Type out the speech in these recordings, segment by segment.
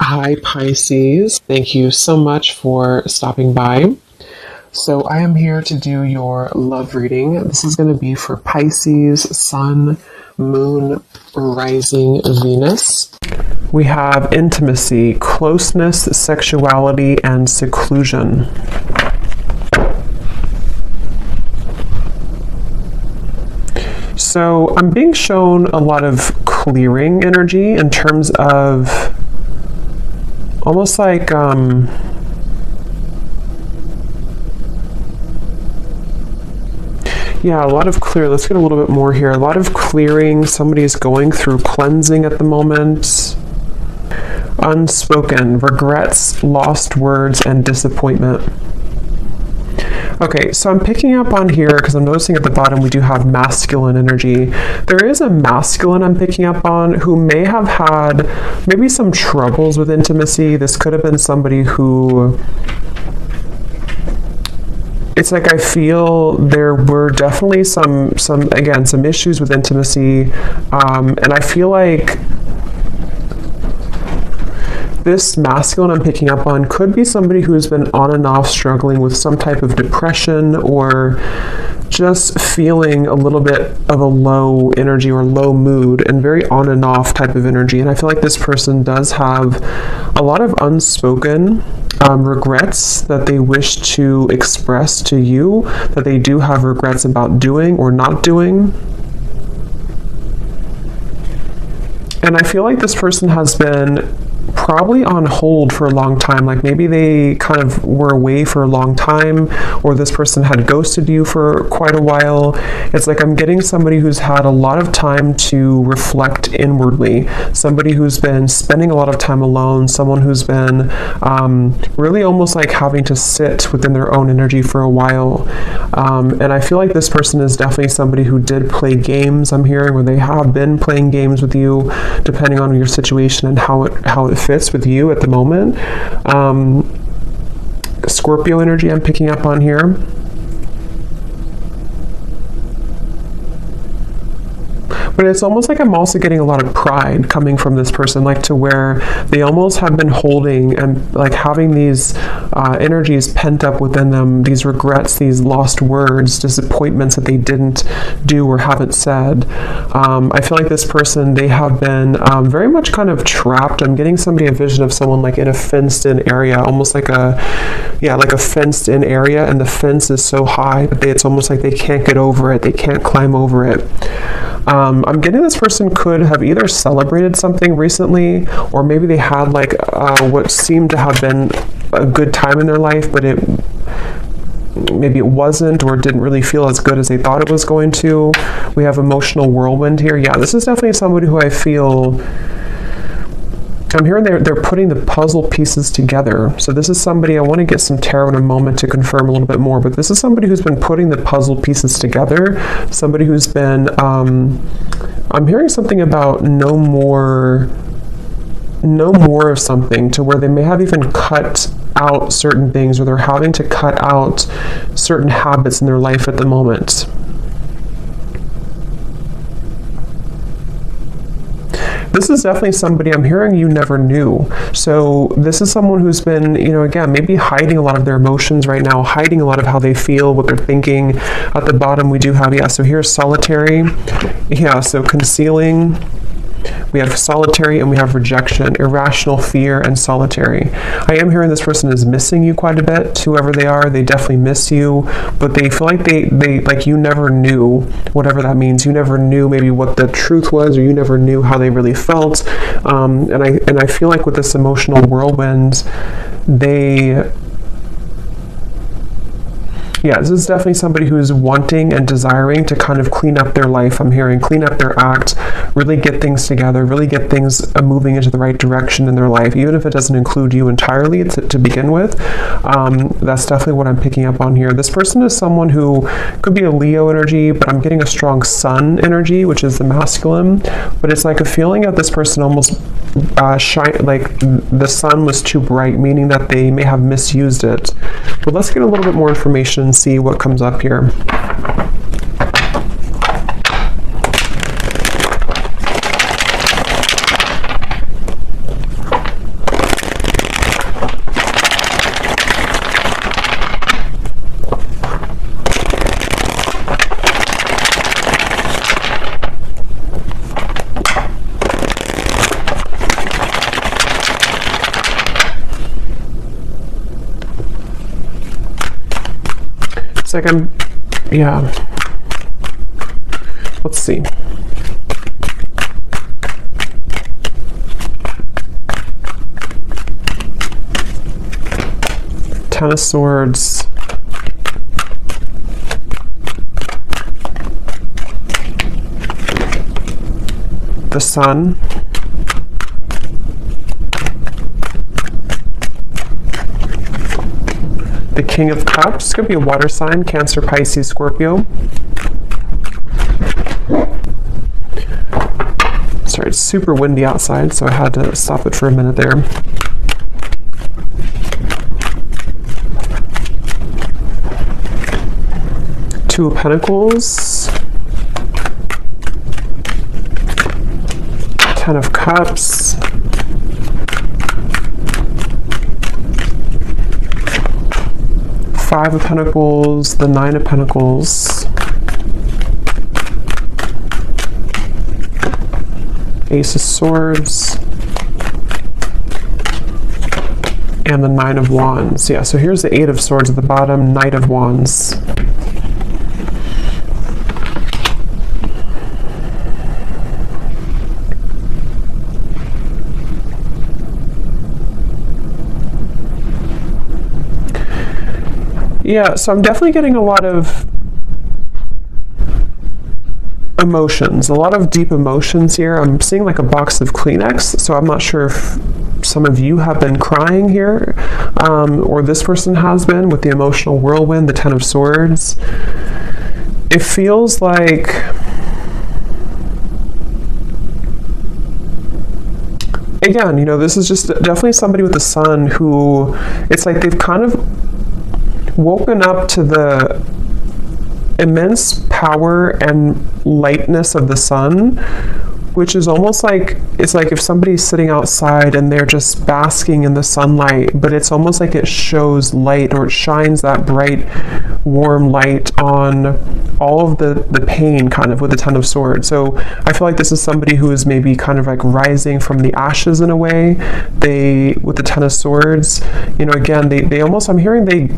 Hi, Pisces. Thank you so much for stopping by. So, I am here to do your love reading. This is going to be for Pisces, Sun, Moon, Rising, Venus. We have intimacy, closeness, sexuality, and seclusion. So, I'm being shown a lot of clearing energy in terms of almost like a lot of clear. Let's get a little bit more here. A lot of clearing. Somebody's going through cleansing at the moment. Unspoken regrets, lost words, and disappointment. Okay, so I'm picking up on here because I'm noticing at the bottom we do have masculine energy. There is a masculine I'm picking up on who may have had maybe some troubles with intimacy. This could have been somebody who, it's like I feel there were definitely some issues with intimacy, and I feel like this masculine I'm picking up on could be somebody who's been on and off struggling with some type of depression or just feeling a little bit of a low energy or low mood and very on and off type of energy. And I feel like this person does have a lot of unspoken regrets that they wish to express to you, that they do have regrets about doing or not doing. And I feel like this person has been probably on hold for a long time. Like maybe they kind of were away for a long time, or this person had ghosted you for quite a while. It's like I'm getting somebody who's had a lot of time to reflect inwardly, somebody who's been spending a lot of time alone, someone who's been really almost like having to sit within their own energy for a while. And I feel like this person is definitely somebody who did play games, I'm hearing, where they have been playing games with you, depending on your situation and how it fits with you at the moment. Scorpio energy I'm picking up on here. But it's almost like I'm also getting a lot of pride coming from this person, like to where they almost have been holding and like having these energies pent up within them, these regrets, these lost words, disappointments that they didn't do or haven't said. I feel like this person, they have been very much kind of trapped. I'm getting a vision of someone like in a fenced-in area, almost like a fenced-in area, and the fence is so high that it's almost like they can't get over it, they can't climb over it. I'm getting this person could have either celebrated something recently, or maybe they had like what seemed to have been a good time in their life, but maybe it wasn't, or didn't really feel as good as they thought it was going to. We have emotional whirlwind here. Yeah, this is definitely somebody who I feel, I'm hearing they're putting the puzzle pieces together. So this is somebody, I want to get some tarot in a moment to confirm a little bit more, but this is somebody who's been putting the puzzle pieces together, somebody who's been, I'm hearing something about no more of something, to where they may have even cut out certain things, or they're having to cut out certain habits in their life at the moment. This is definitely somebody I'm hearing you never knew. So this is someone who's been, again, maybe hiding a lot of their emotions right now, hiding a lot of how they feel, what they're thinking. At the bottom we do have, so here's solitary. Yeah, so concealing. We have solitary and we have rejection, irrational fear, and solitary. I am hearing this person is missing you quite a bit. Whoever they are, they definitely miss you, but they feel like they like you never knew, whatever that means. You never knew maybe what the truth was, or you never knew how they really felt. And I feel like with this emotional whirlwind, this is definitely somebody who's wanting and desiring to kind of clean up their life. I'm hearing clean up their act, really get things together, really get things moving into the right direction in their life, even if it doesn't include you entirely to begin with. That's definitely what I'm picking up on here. This person is someone who could be a Leo energy, but I'm getting a strong Sun energy, which is the masculine. But it's like a feeling of this person almost like the sun was too bright, meaning that they may have misused it. But let's get a little bit more information and see what comes up here. It's like yeah. Let's see. Ten of Swords. The Sun. The King of Cups. Could be a water sign, Cancer, Pisces, Scorpio. Sorry, it's super windy outside, so I had to stop it for a minute there. Two of Pentacles. Ten of Cups. Five of Pentacles, the Nine of Pentacles. Ace of Swords. And the Nine of Wands. Yeah, so here's the Eight of Swords at the bottom, Knight of Wands. Yeah, so I'm definitely getting a lot of emotions, a lot of deep emotions here. I'm seeing like a box of Kleenex, so I'm not sure if some of you have been crying here, or this person has been with the emotional whirlwind, the Ten of Swords. It feels like again, you know, this is just definitely somebody with the Sun who, it's like they've kind of woken up to the immense power and lightness of the Sun, which is almost like, it's like if somebody's sitting outside and they're just basking in the sunlight, but it's almost like it shows light, or it shines that bright, warm light on all of the pain kind of with the Ten of Swords. So I feel like this is somebody who is maybe kind of like rising from the ashes in a way. They, with the Ten of Swords, you know, again, they almost, I'm hearing they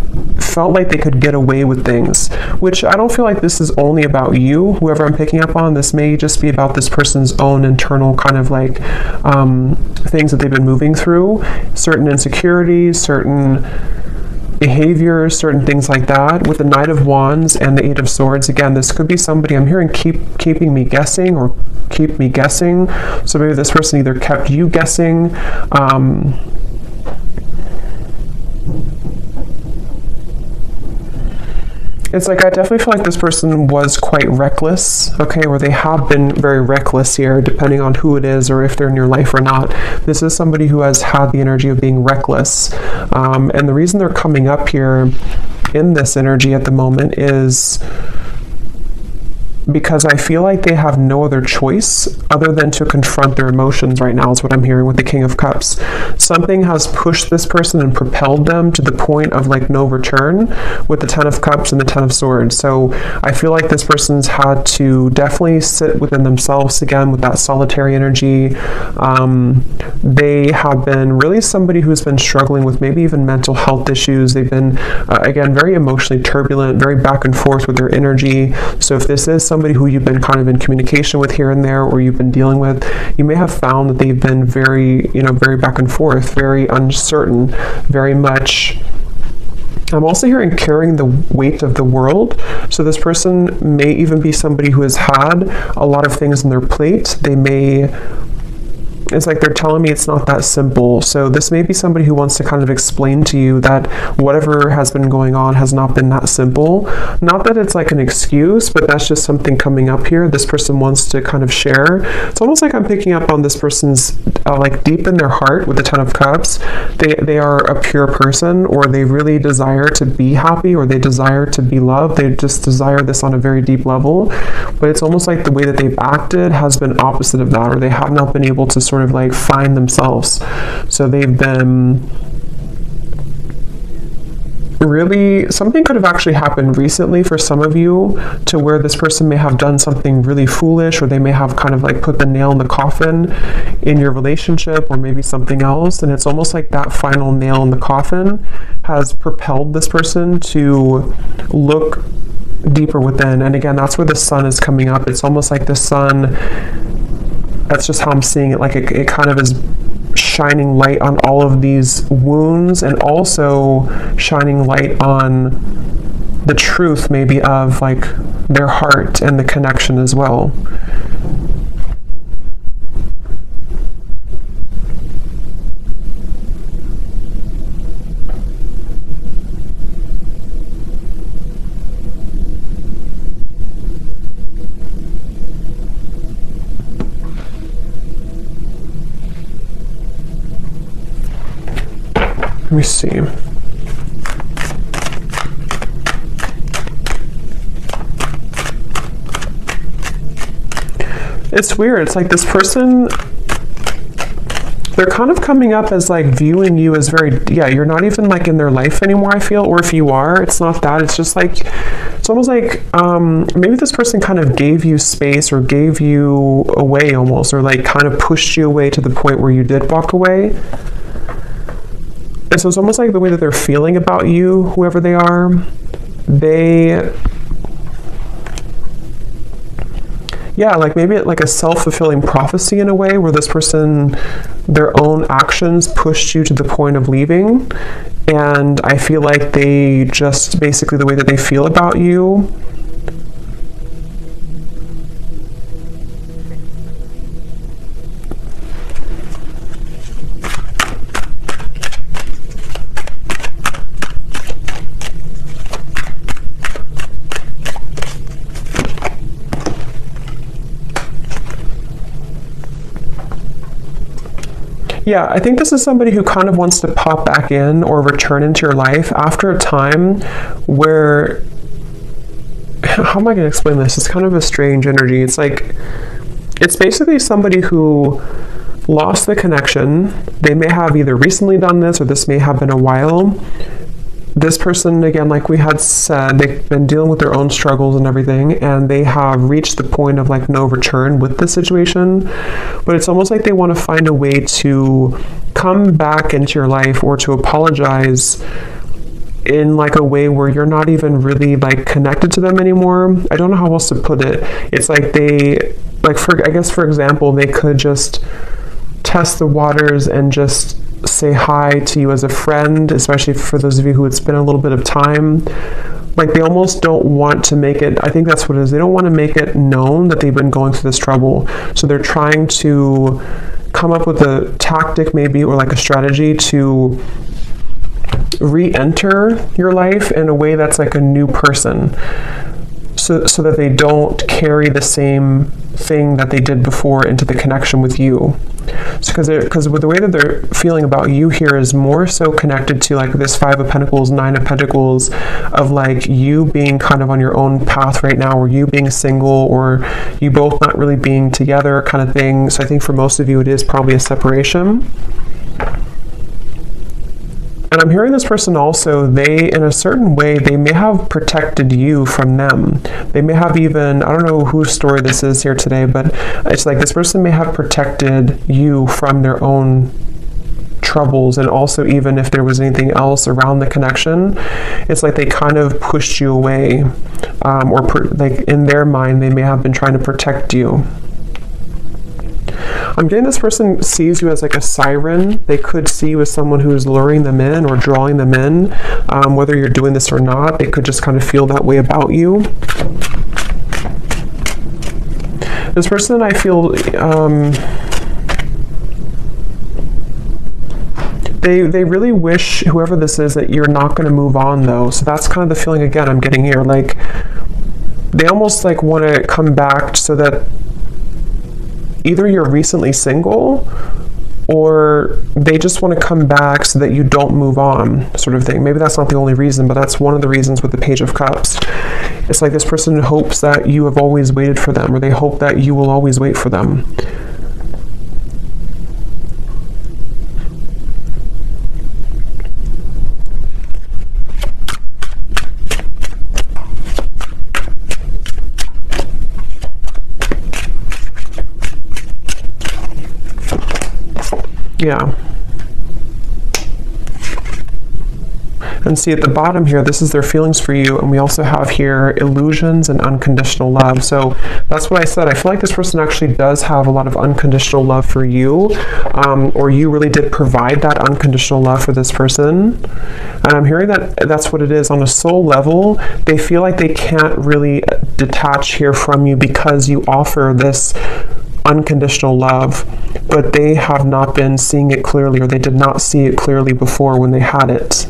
felt like they could get away with things, which I don't feel like this is only about you, whoever I'm picking up on. This may just be about this person's own internal kind of like things that they've been moving through, certain insecurities, certain behaviors, certain things like that. With the Knight of Wands and the Eight of Swords, again, this could be somebody, I'm hearing keeping me guessing, or keep me guessing. So maybe this person either kept you guessing, it's like I definitely feel like this person was quite reckless, okay, or they have been very reckless here, depending on who it is or if they're in your life or not. This is somebody who has had the energy of being reckless. And the reason they're coming up here in this energy at the moment is because I feel like they have no other choice other than to confront their emotions right now, is what I'm hearing with the King of Cups. Something has pushed this person and propelled them to the point of like no return with the Ten of Cups and the Ten of Swords. So I feel like this person's had to definitely sit within themselves again with that solitary energy. They have been really somebody who's been struggling with maybe even mental health issues. They've been, again, very emotionally turbulent, very back and forth with their energy. So if this is somebody who you've been kind of in communication with here and there, or you've been dealing with, you may have found that they've been very, you know, very back and forth, very uncertain, very much. I'm also hearing carrying the weight of the world. So this person may even be somebody who has had a lot of things on their plate. They may, it's like they're telling me it's not that simple. So this may be somebody who wants to kind of explain to you that whatever has been going on has not been that simple. Not that it's like an excuse, but that's just something coming up here. This person wants to kind of share. It's almost like I'm picking up on this person's like deep in their heart with the Ten of Cups. They are a pure person, or they really desire to be happy, or they desire to be loved. They just desire this on a very deep level. But it's almost like the way that they've acted has been opposite of that, or they have not been able to sort of like find themselves. So they've been really, something could have actually happened recently for some of you, to where this person may have done something really foolish, or they may have kind of like put the nail in the coffin in your relationship, or maybe something else. And it's almost like that final nail in the coffin has propelled this person to look deeper within. And again, that's where the sun is coming up. It's almost like the sun, that's just how I'm seeing it, like it kind of is shining light on all of these wounds, and also shining light on the truth maybe of like their heart and the connection as well. Let me see. It's weird. It's like this person, they're kind of coming up as like viewing you as very, yeah, you're not even like in their life anymore, I feel. Or if you are, it's not that. It's just like, it's almost like maybe this person kind of gave you space, or gave you away almost, or like kind of pushed you away to the point where you did walk away. And so it's almost like the way that they're feeling about you, whoever they are, yeah, like maybe like a self-fulfilling prophecy in a way, where this person, their own actions pushed you to the point of leaving. And I feel like they just, basically the way that they feel about you, yeah, I think this is somebody who kind of wants to pop back in or return into your life after a time where, how am I going to explain this? It's kind of a strange energy. It's like, it's basically somebody who lost the connection. They may have either recently done this, or this may have been a while. This person, again, like we had said, they've been dealing with their own struggles and everything, and they have reached the point of like no return with the situation. But it's almost like they want to find a way to come back into your life, or to apologize in like a way where you're not even really like connected to them anymore. I don't know how else to put it. It's like they, like I guess for example, they could just test the waters and just say hi to you as a friend, especially for those of you who it's been a little bit of time. Like they almost don't want to make it, I think that's what it is, they don't want to make it known that they've been going through this trouble. So they're trying to come up with a tactic maybe, or like a strategy to re-enter your life in a way that's like a new person, so that they don't carry the same thing that they did before into the connection with you. Because with the way that they're feeling about you here is more so connected to like this 5 of Pentacles, 9 of Pentacles, of like you being kind of on your own path right now, or you being single, or you both not really being together kind of thing. So I think for most of you it is probably a separation. And I'm hearing this person also, they, in a certain way, they may have protected you from them. They may have even, I don't know whose story this is here today, but it's like this person may have protected you from their own troubles. And also, even if there was anything else around the connection, it's like they kind of pushed you away, like in their mind, they may have been trying to protect you. I'm getting this person sees you as like a siren. They could see you as someone who's luring them in or drawing them in. Whether you're doing this or not, they could just kind of feel that way about you. This person, I feel, they really wish, whoever this is, that you're not going to move on though. So that's kind of the feeling again I'm getting here. Like they almost like want to come back so that either you're recently single, or they just want to come back so that you don't move on, sort of thing. Maybe that's not the only reason, but that's one of the reasons with the Page of Cups. It's like this person hopes that you have always waited for them, or they hope that you will always wait for them. Yeah. And see at the bottom here, this is their feelings for you. And we also have here illusions and unconditional love. So that's what I said. I feel like this person actually does have a lot of unconditional love for you, or you really did provide that unconditional love for this person. And I'm hearing that that's what it is. On a soul level, they feel like they can't really detach here from you because you offer this unconditional love, but they have not been seeing it clearly, or they did not see it clearly before when they had it.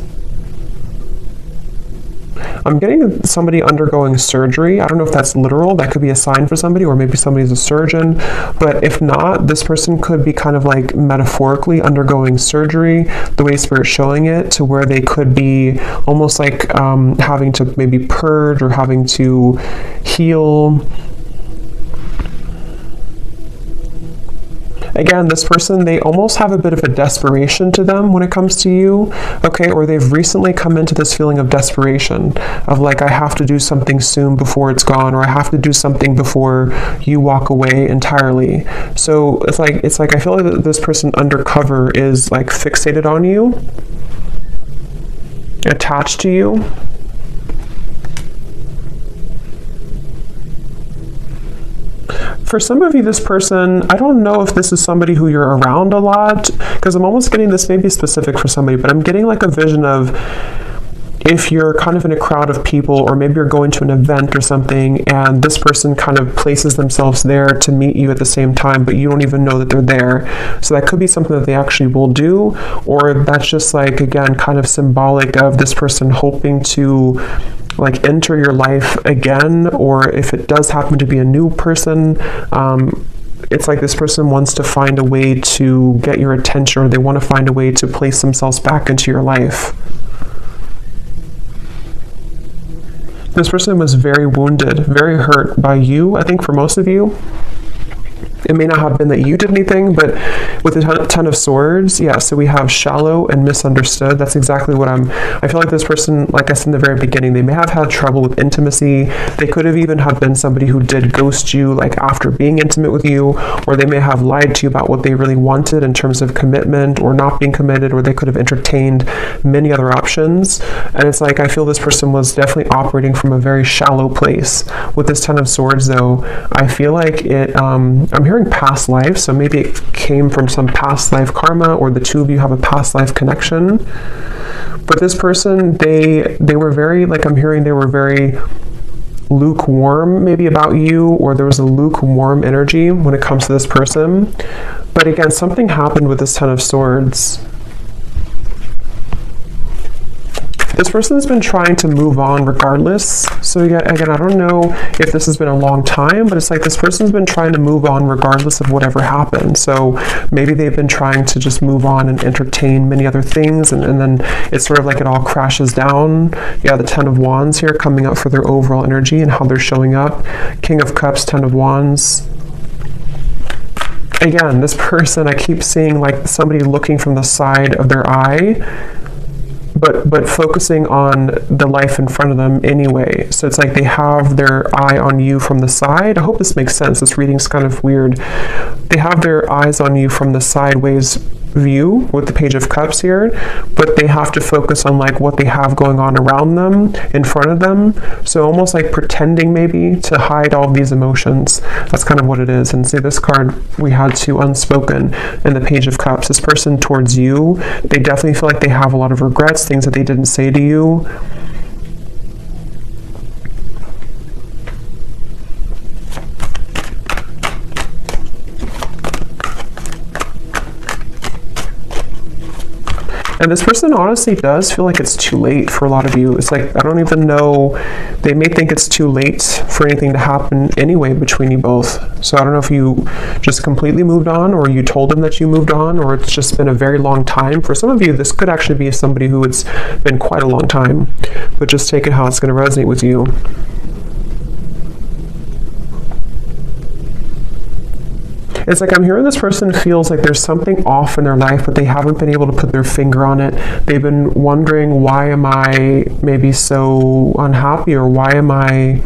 I'm getting somebody undergoing surgery. I don't know if that's literal. That could be a sign for somebody, or maybe somebody's a surgeon. But if not, this person could be kind of like metaphorically undergoing surgery, the way Spirit's showing it, to where they could be almost like having to maybe purge or having to heal. Again, this person, they almost have a bit of a desperation to them when it comes to you, okay? Or they've recently come into this feeling of desperation, of like, I have to do something soon before it's gone, or I have to do something before you walk away entirely. So it's like I feel like this person undercover is like fixated on you, attached to you. For some of you, this person, I don't know if this is somebody who you're around a lot, because I'm almost getting this maybe specific for somebody, but I'm getting like a vision of if you're kind of in a crowd of people, or maybe you're going to an event or something, and this person kind of places themselves there to meet you at the same time, but you don't even know that they're there. So that could be something that they actually will do, or that's just like, again, kind of symbolic of this person hoping to like enter your life again, or if it does happen to be a new person, it's like this person wants to find a way to get your attention, or they want to find a way to place themselves back into your life. This person was very wounded, very hurt by you, I think for most of you. It may not have been that you did anything, but with the Ten of Swords, yeah, so we have shallow and misunderstood. That's exactly what I feel like this person, like I said in the very beginning, they may have had trouble with intimacy. They could have even have been somebody who did ghost you, like after being intimate with you, or they may have lied to you about what they really wanted in terms of commitment or not being committed, or they could have entertained many other options. And it's like, I feel this person was definitely operating from a very shallow place. With this Ten of Swords, though, I feel like it, I'm hearing past life, so maybe it came from some past life karma, or the two of you have a past life connection. But this person, they were very, like I'm hearing, they were very lukewarm maybe about you, or there was a lukewarm energy when it comes to this person. But again, something happened with this Ten of Swords. This person has been trying to move on regardless. So again, I don't know if this has been a long time, but it's like this person's been trying to move on regardless of whatever happened. So maybe they've been trying to just move on and entertain many other things, and then it's sort of like it all crashes down. Yeah, the Ten of Wands here coming up for their overall energy and how they're showing up. King of Cups, Ten of Wands. Again, this person, I keep seeing like somebody looking from the side of their eye, but focusing on the life in front of them anyway. So it's like they have their eye on you from the side. I hope this makes sense. This reading's kind of weird. They have their eyes on you from the sideways view with the Page of Cups here, but they have to focus on like what they have going on around them, in front of them. So almost like pretending maybe to hide all these emotions. That's kind of what it is. And see, this card we had to unspoken in the Page of Cups. This person towards you, they definitely feel like they have a lot of regrets, things that they didn't say to you. And this person honestly does feel like it's too late for a lot of you. It's like, I don't even know, they may think it's too late for anything to happen anyway between you both. So I don't know if you just completely moved on, or you told them that you moved on, or it's just been a very long time. For some of you, this could actually be somebody who it's been quite a long time, but just take it how it's going to resonate with you. It's like I'm hearing this person feels like there's something off in their life, but they haven't been able to put their finger on it. They've been wondering, why am I maybe so unhappy, or why am I...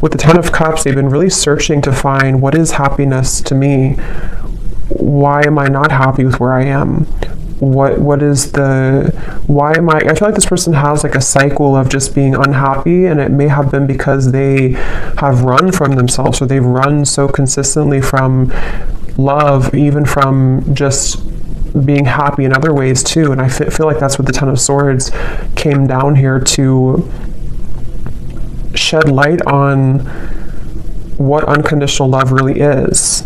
With the Ten of Cups, they've been really searching to find what is happiness to me. why am I not happy with where I am? What is the, why am I feel like this person has like a cycle of just being unhappy, and it may have been because they have run from themselves, or they've run so consistently from love, even from just being happy in other ways too. And I feel like that's what the Ten of Swords came down here to shed light on, what unconditional love really is.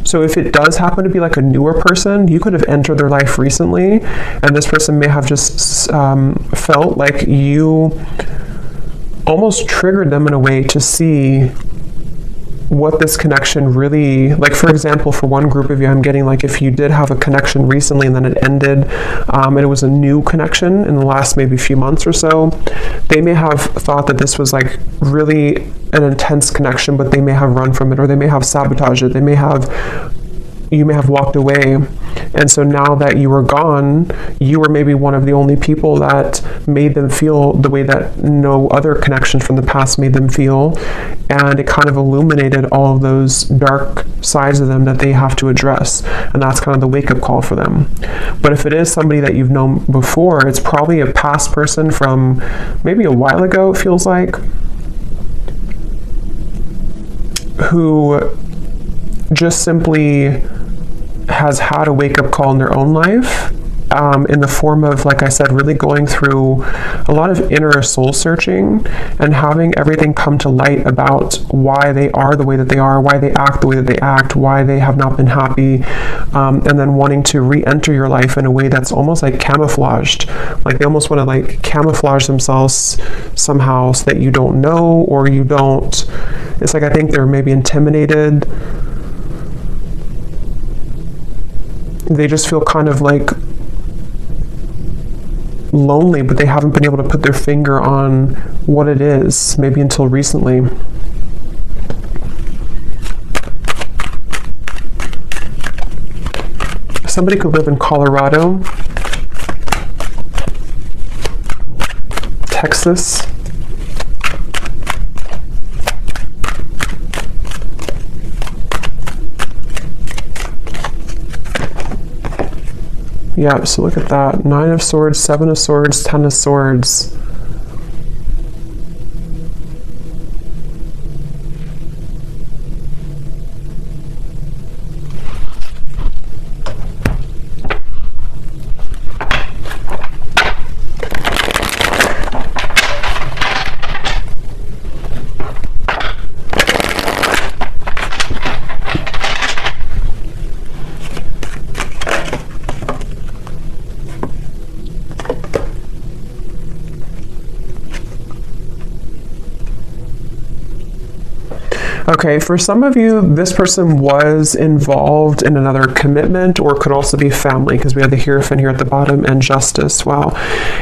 So if it does happen to be like a newer person, you could have entered their life recently, and this person may have just felt like you almost triggered them in a way to see what this connection really, like for example, for one group of you, I'm getting like if you did have a connection recently and then it ended, and it was a new connection in the last maybe few months or so, they may have thought that this was like really an intense connection, but they may have run from it, or they may have sabotaged it. You may have walked away, and so now that you were gone, you were maybe one of the only people that made them feel the way that no other connections from the past made them feel, and it kind of illuminated all of those dark sides of them that they have to address, and that's kind of the wake-up call for them. But if it is somebody that you've known before, it's probably a past person from maybe a while ago, it feels like, who just simply has had a wake-up call in their own life, in the form of, like I said, really going through a lot of inner soul searching and having everything come to light about why they are the way that they are, why they act the way that they act, why they have not been happy, and then wanting to re-enter your life in a way that's almost like camouflaged. Like they almost want to like camouflage themselves somehow so that you don't know, or you don't, it's like I think they're maybe intimidated. They just feel kind of like lonely, but they haven't been able to put their finger on what it is, maybe until recently. Somebody could live in Colorado, Texas, yeah, so look at that. 9 of Swords, 7 of Swords, 10 of Swords. Okay, for some of you, this person was involved in another commitment, or could also be family, because we have the Hierophant here at the bottom and Justice. Wow.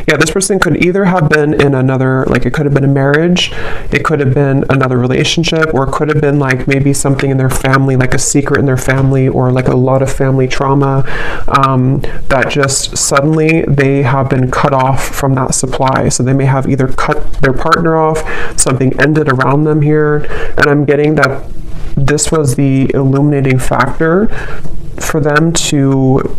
Yeah, this person could either have been in another, like it could have been a marriage, it could have been another relationship, or it could have been like maybe something in their family, like a secret in their family, or like a lot of family trauma, that just suddenly they have been cut off from that supply. So they may have either cut their partner off, something ended around them here, and I'm getting that this was the illuminating factor for them to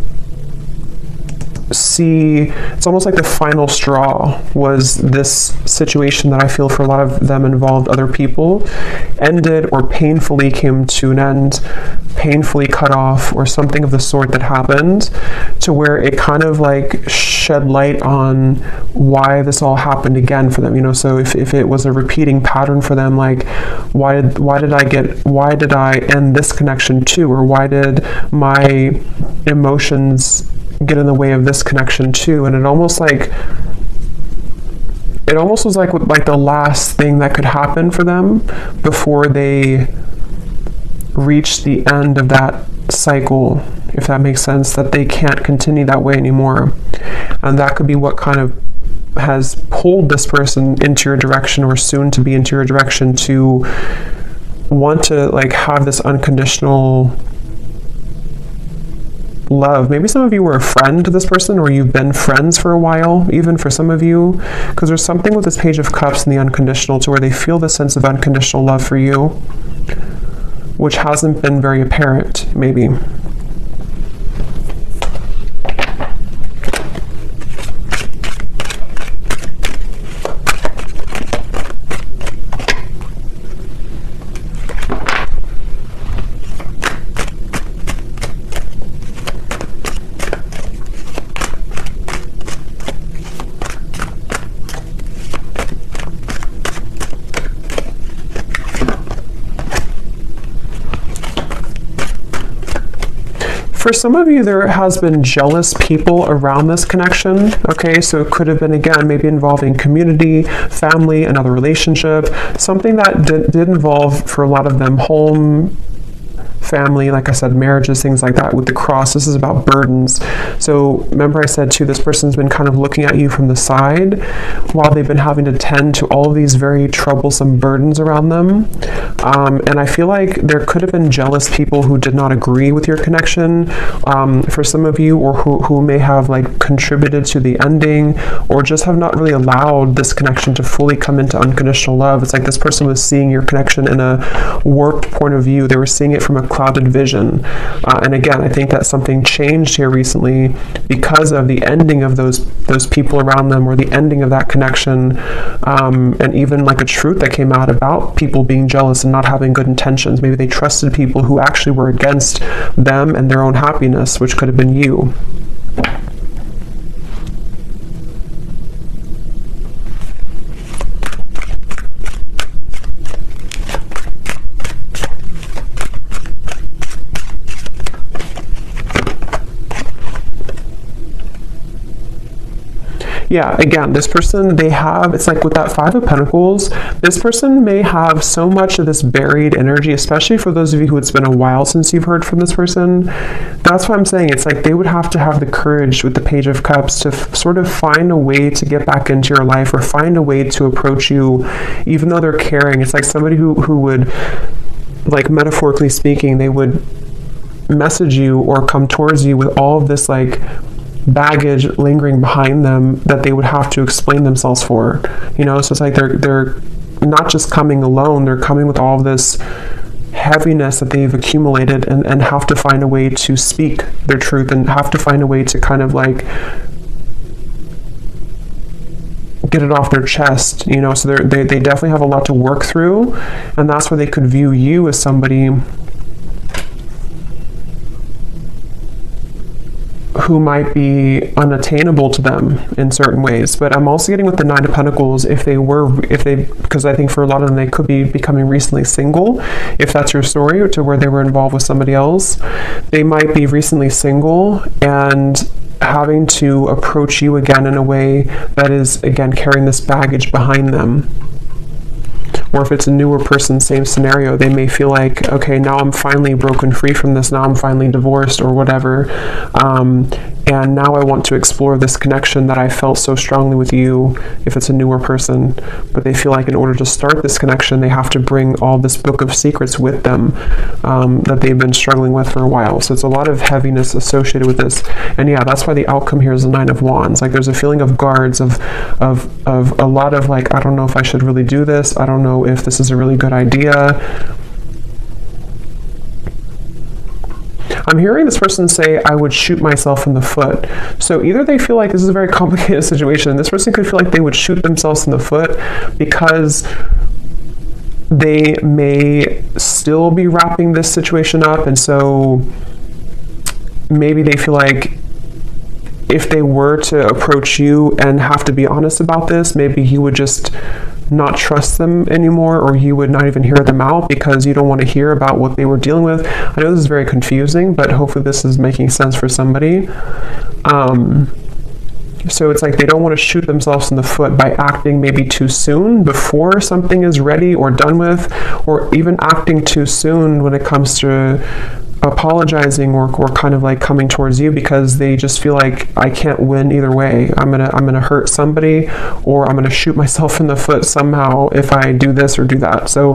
see. It's almost like the final straw was this situation that I feel for a lot of them involved other people, ended or painfully came to an end, painfully cut off, or something of the sort that happened, to where it kind of like shed light on why this all happened again for them, you know. So if it was a repeating pattern for them, like why did I end this connection too, or why did my emotions get in the way of this connection too? And it almost was like the last thing that could happen for them before they reach the end of that cycle, if that makes sense, that they can't continue that way anymore. And that could be what kind of has pulled this person into your direction, or soon to be into your direction, to want to like have this unconditional love. Maybe some of you were a friend to this person, or you've been friends for a while, even for some of you, because there's something with this Page of Cups and the unconditional, to where they feel the sense of unconditional love for you. which hasn't been very apparent, maybe. For some of you, there has been jealous people around this connection, okay? So it could have been, again, maybe involving community, family, another relationship, something that did involve, for a lot of them, home, family, like I said, marriages, things like that. With the cross, this is about burdens. So remember I said too, this person's been kind of looking at you from the side while they've been having to tend to all of these very troublesome burdens around them. And I feel like there could have been jealous people who did not agree with your connection, for some of you, or who may have like contributed to the ending, or just have not really allowed this connection to fully come into unconditional love. It's like this person was seeing your connection in a warped point of view. They were seeing it from a clouded vision. And again, I think that something changed here recently because of the ending of those people around them, or the ending of that connection, and even like a truth that came out about people being jealous and not having good intentions. Maybe they trusted people who actually were against them and their own happiness, which could have been you. Yeah, again, this person, it's like with that Five of Pentacles, this person may have so much of this buried energy, especially for those of you who it's been a while since you've heard from this person. That's why I'm saying it's like they would have to have the courage with the Page of Cups to sort of find a way to get back into your life, or find a way to approach you, even though they're caring. It's like somebody who would, like metaphorically speaking, they would message you or come towards you with all of this like baggage lingering behind them that they would have to explain themselves for, so it's like they're not just coming alone, they're coming with all of this heaviness that they've accumulated, and have to find a way to speak their truth, and have to find a way to kind of like get it off their chest, so they definitely have a lot to work through, and that's where they could view you as somebody who might be unattainable to them in certain ways. But I'm also getting with the Nine of Pentacles, because I think for a lot of them, they could be becoming recently single, if that's your story, to where they were involved with somebody else. They might be recently single and having to approach you again in a way that is, again, carrying this baggage behind them. Or if it's a newer person, same scenario, they may feel like, okay, now I'm finally broken free from this, now I'm finally divorced or whatever, and now I want to explore this connection that I felt so strongly with you, if it's a newer person. But they feel like in order to start this connection, they have to bring all this book of secrets with them, that they've been struggling with for a while. So it's a lot of heaviness associated with this. And yeah, that's why the outcome here is the Nine of Wands. Like there's a feeling of guards, of a lot of like, I don't know if I should really do this, I don't know if this is a really good idea. I'm hearing this person say, I would shoot myself in the foot. So either they feel like this is a very complicated situation. This person could feel like they would shoot themselves in the foot because they may still be wrapping this situation up. And so maybe they feel like if they were to approach you and have to be honest about this, maybe you would just not trust them anymore, or you would not even hear them out because you don't want to hear about what they were dealing with. I know this is very confusing, but hopefully this is making sense for somebody. So it's like they don't want to shoot themselves in the foot by acting maybe too soon before something is ready or done with, or even acting too soon when it comes to apologizing or kind of like coming towards you, because they just feel like I can't win either way. I'm gonna hurt somebody, or I'm gonna shoot myself in the foot somehow if I do this or do that. So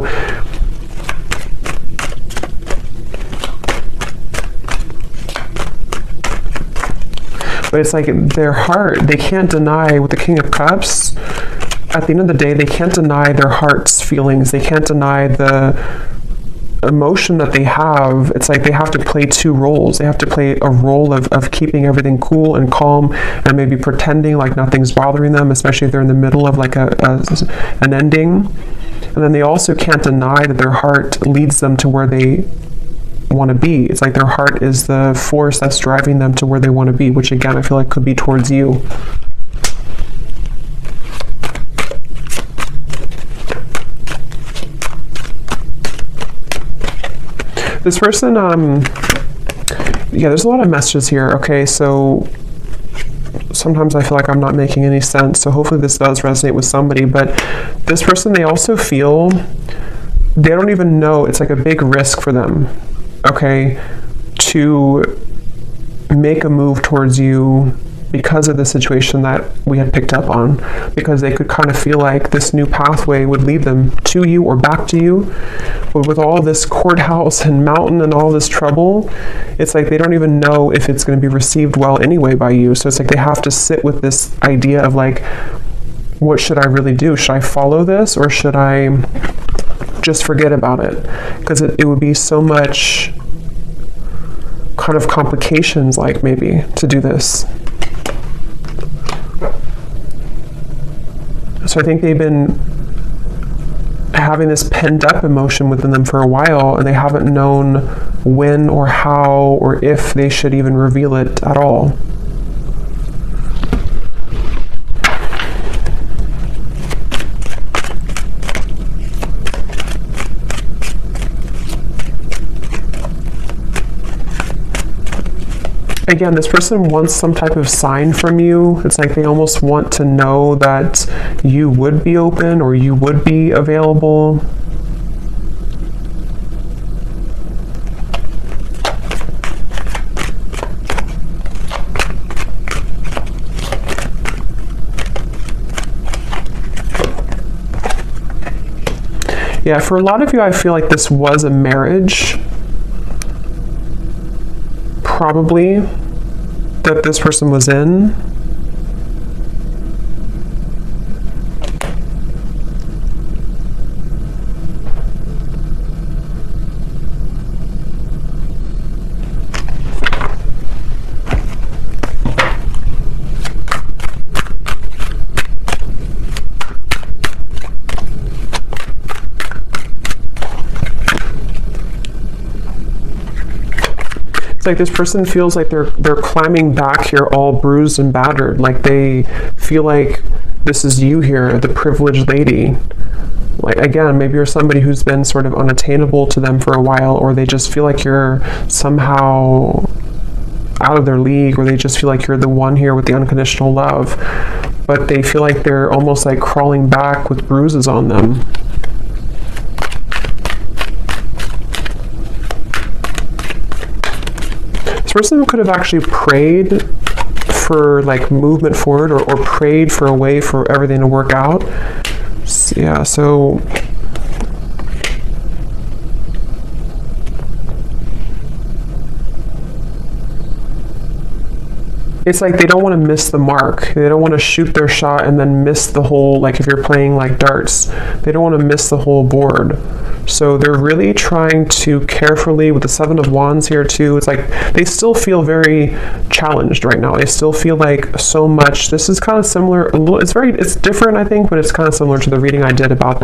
but it's like their heart, they can't deny, with the King of Cups, at the end of the day, they can't deny their heart's feelings. They can't deny the emotion that they have, it's like they have to play two roles. They have to play a role of keeping everything cool and calm and maybe pretending like nothing's bothering them, especially if they're in the middle of like an ending. And then they also can't deny that their heart leads them to where they want to be. It's like their heart is the force that's driving them to where they want to be, which again, I feel like could be towards you. This person, yeah, there's a lot of messages here. Okay, so sometimes I feel like I'm not making any sense, so hopefully this does resonate with somebody. But this person, they also feel, they don't even know, it's like a big risk for them, okay, to make a move towards you because of the situation that we had picked up on, because they could kind of feel like this new pathway would lead them to you or back to you. But with all this courthouse and mountain and all this trouble, it's like they don't even know if it's going to be received well anyway by you. So it's like they have to sit with this idea of like, what should I really do? Should I follow this, or should I just forget about it? Because it would be so much kind of complications, like maybe, to do this. So I think they've been having this pent up emotion within them for a while, and they haven't known when or how or if they should even reveal it at all. Again, this person wants some type of sign from you. It's like they almost want to know that you would be open or you would be available. Yeah, for a lot of you, I feel like this was a marriage. Probably that this person was in. It's like this person feels like they're climbing back here all bruised and battered. Like they feel like this is you here, the privileged lady. Like again, maybe you're somebody who's been sort of unattainable to them for a while, or they just feel like you're somehow out of their league, or they just feel like you're the one here with the unconditional love. But they feel like they're almost like crawling back with bruises on them. Person could have actually prayed for like movement forward, or prayed for a way for everything to work out. Yeah, so it's like they don't want to miss the mark. They don't want to shoot their shot and then miss the whole, like if you're playing like darts, they don't want to miss the whole board. So they're really trying to carefully, with the Seven of Wands here too, it's like they still feel very challenged right now. They still feel like so much. This is kind of similar, a little, it's different I think, but it's kind of similar to the reading I did about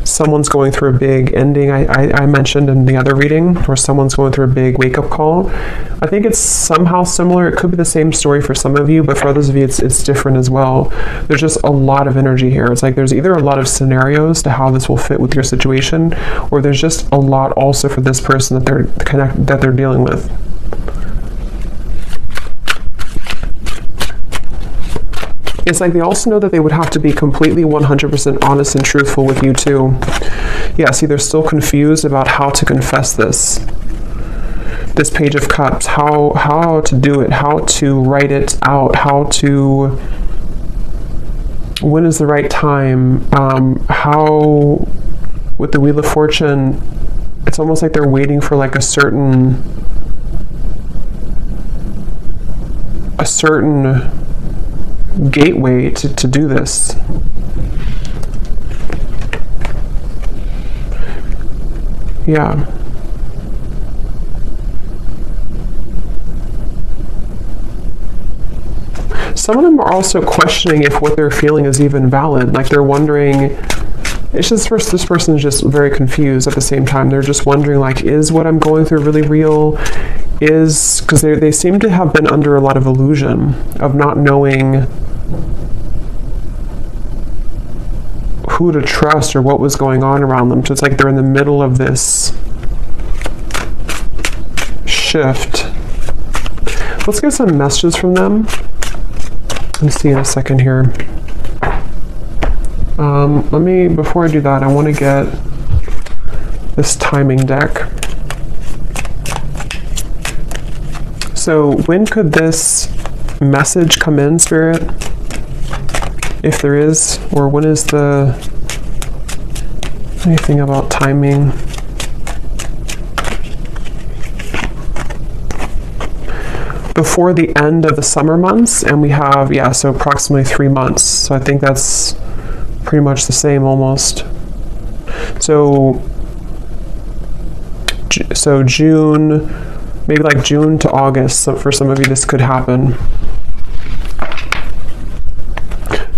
someone's going through a big ending I mentioned in the other reading, where someone's going through a big wake-up call. I think it's somehow similar. It could be the same story for some of you, but for others of you it's different as well. There's just a lot of energy here. It's like there's either a lot of scenarios to how this will fit with your situation, or there's just a lot also for this person that they're dealing with. It's like they also know that they would have to be completely 100% honest and truthful with you too. Yeah, see, they're still confused about how to confess this Page of Cups, how to do it, how to write it out, when is the right time, how, with the Wheel of Fortune, it's almost like they're waiting for like a certain gateway to do this. Yeah. Some of them are also questioning if what they're feeling is even valid. Like they're wondering, it's just this person is just very confused at the same time. They're just wondering, like, is what I'm going through really real? Because they seem to have been under a lot of illusion of not knowing who to trust or what was going on around them. So it's like they're in the middle of this shift. Let's get some messages from them. Let's see in a second here. Before I do that, I want to get this timing deck. So when could this message come in, Spirit? If there is, or when is anything about timing? Before the end of the summer months, and we have, so approximately 3 months. So I think that's pretty much the same almost. So June, maybe like June to August. So for some of you, this could happen.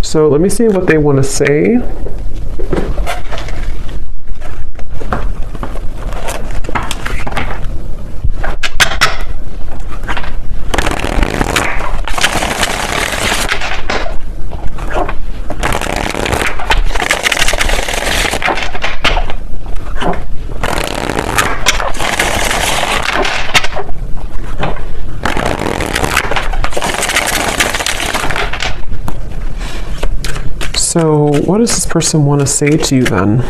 So let me see what they want to say. So what does this person want to say to you then?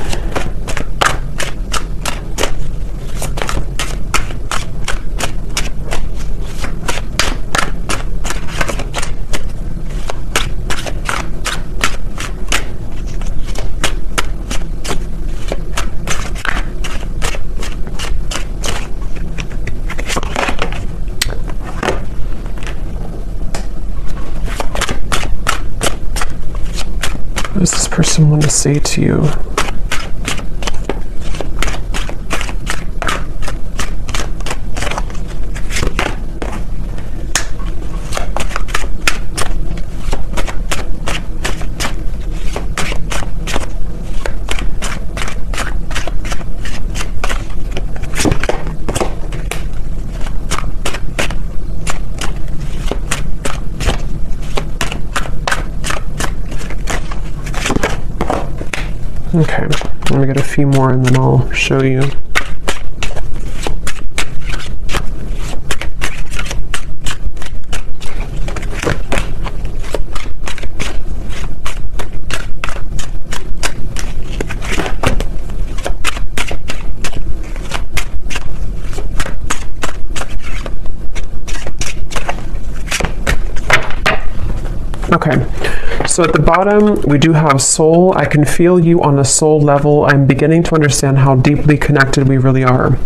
What does this person want to say to you? Okay, let me get a few more and then I'll show you. Okay. So at the bottom, we do have soul. I can feel you on a soul level. I'm beginning to understand how deeply connected we really are.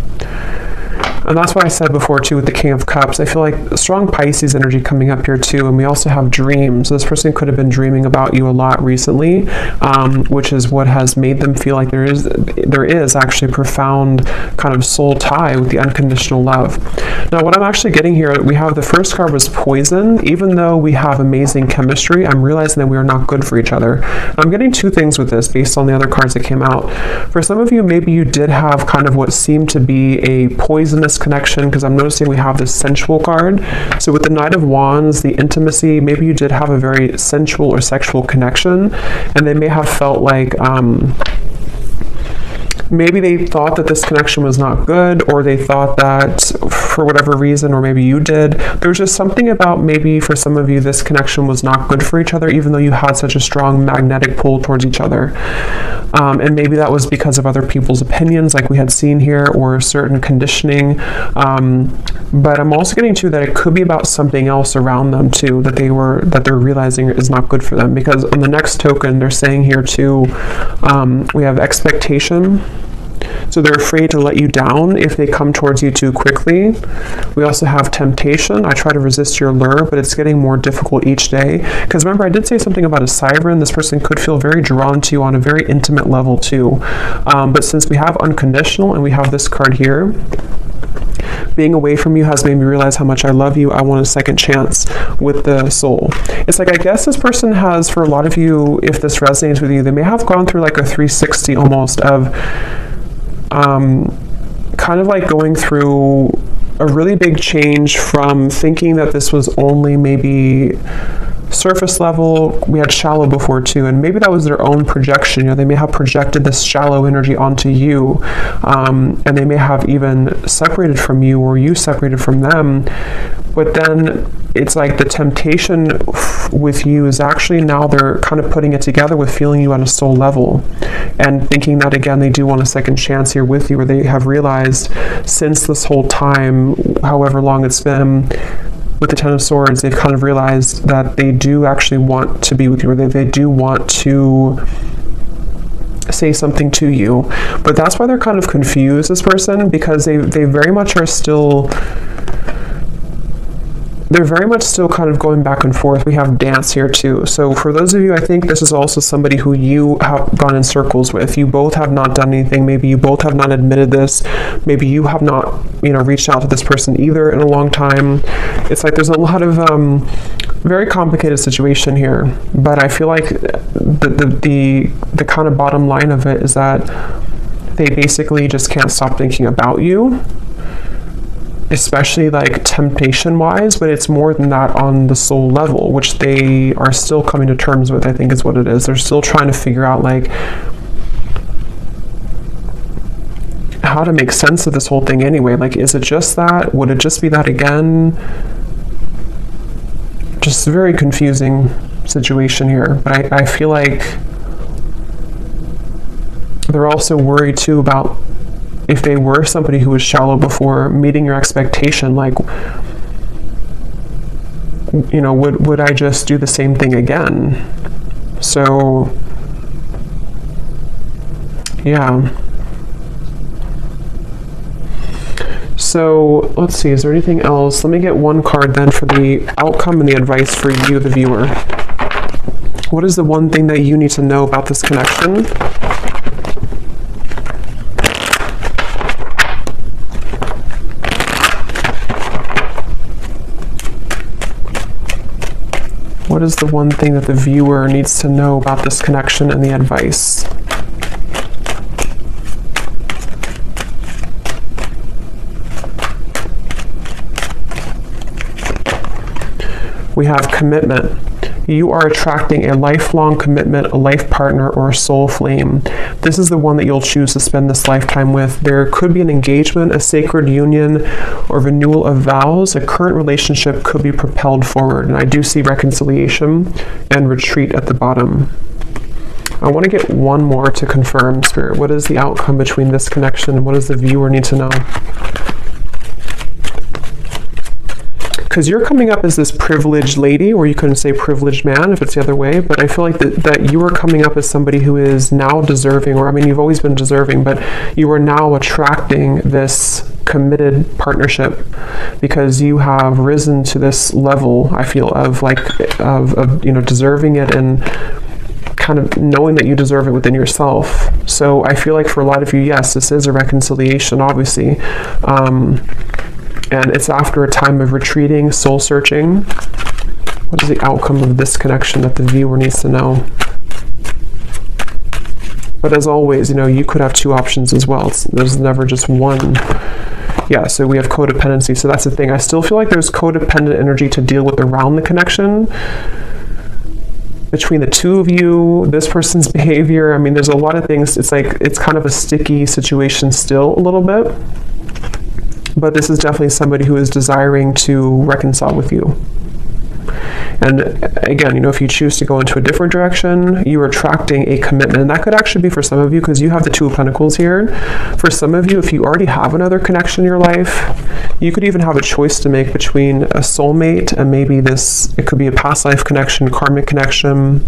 And that's what I said before too with the King of Cups. I feel like a strong Pisces energy coming up here too. And we also have dreams. So this person could have been dreaming about you a lot recently, which is what has made them feel like there is actually a profound kind of soul tie with the unconditional love. Now what I'm actually getting here, we have the first card was poison. Even though we have amazing chemistry, I'm realizing that we are not good for each other. I'm getting two things with this based on the other cards that came out. For some of you, maybe you did have kind of what seemed to be a poisonous connection, because I'm noticing we have this sensual card. So with the Knight of Wands, the intimacy, maybe you did have a very sensual or sexual connection, and they may have felt like maybe they thought that this connection was not good, or they thought that for whatever reason, or maybe you did, there's just something about maybe for some of you this connection was not good for each other, even though you had such a strong magnetic pull towards each other. And maybe that was because of other people's opinions like we had seen here, or certain conditioning. But I'm also getting to that it could be about something else around them too, that they're realizing is not good for them. Because on the next token, they're saying here too, we have expectation. So they're afraid to let you down if they come towards you too quickly. We also have temptation. I try to resist your lure, but it's getting more difficult each day. Because remember, I did say something about a siren. This person could feel very drawn to you on a very intimate level too. But since we have unconditional and we have this card here, being away from you has made me realize how much I love you. I want a second chance with the soul. It's like, I guess this person has, for a lot of you, if this resonates with you, they may have gone through like a 360 almost of kind of like going through a really big change from thinking that this was only maybe surface level. We had shallow before too, and maybe that was their own projection. You know, they may have projected this shallow energy onto you, and they may have even separated from you, or you separated from them. But then it's like the temptation with you is actually now they're kind of putting it together with feeling you on a soul level and thinking that, again, they do want a second chance here with you, or they have realized since this whole time, however long it's been, with the Ten of Swords, they've kind of realized that they do actually want to be with you, or they do want to say something to you. But that's why they're kind of confused, this person, because they very much are still... They're very much still kind of going back and forth. We have dance here too. So for those of you, I think this is also somebody who you have gone in circles with. You both have not done anything. Maybe you both have not admitted this. Maybe you have not, you know, reached out to this person either in a long time. It's like there's a lot of very complicated situation here. But I feel like the kind of bottom line of it is that they basically just can't stop thinking about you, especially like temptation wise, but it's more than that on the soul level, which they are still coming to terms with, I think is what it is. They're still trying to figure out like how to make sense of this whole thing anyway. Like, is it just that? Would it just be that again? Just a very confusing situation here. But I feel like they're also worried too about if they were somebody who was shallow before, meeting your expectation, like, you know, would I just do the same thing again? So, yeah. So, let's see, is there anything else? Let me get one card then for the outcome and the advice for you, the viewer. What is the one thing that you need to know about this connection? What is the one thing that the viewer needs to know about this connection and the advice? We have commitment. You are attracting a lifelong commitment, a life partner, or a soul flame. This is the one that you'll choose to spend this lifetime with. There could be an engagement, a sacred union, or renewal of vows. A current relationship could be propelled forward. And I do see reconciliation and retreat at the bottom. I want to get one more to confirm, Spirit. What is the outcome between this connection and what does the viewer need to know? Because you're coming up as this privileged lady, or you couldn't say privileged man if it's the other way, but I feel like that you are coming up as somebody who is now deserving, or I mean, you've always been deserving, but you are now attracting this committed partnership because you have risen to this level, I feel, of you know, deserving it and kind of knowing that you deserve it within yourself. So I feel like for a lot of you, yes, this is a reconciliation, obviously. And it's after a time of retreating, soul searching. What is the outcome of this connection that the viewer needs to know? But as always, you know, you could have two options as well. There's never just one. Yeah, so we have codependency. So that's the thing. I still feel like there's codependent energy to deal with around the connection between the two of you, this person's behavior. I mean, there's a lot of things. It's like, it's kind of a sticky situation still a little bit. But this is definitely somebody who is desiring to reconcile with you. And again, you know, if you choose to go into a different direction, you are attracting a commitment. And that could actually be for some of you, because you have the Two of Pentacles here. For some of you, if you already have another connection in your life, you could even have a choice to make between a soulmate and maybe this, it could be a past life connection, karmic connection.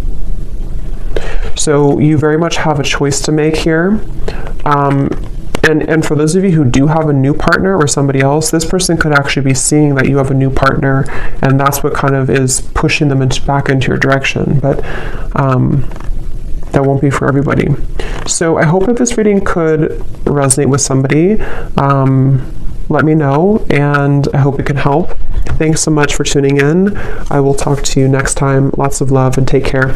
So you very much have a choice to make here. And for those of you who do have a new partner or somebody else, this person could actually be seeing that you have a new partner, and that's what kind of is pushing them back into your direction. But that won't be for everybody. So I hope that this reading could resonate with somebody. Let me know, and I hope it can help. Thanks so much for tuning in. I will talk to you next time. Lots of love and take care.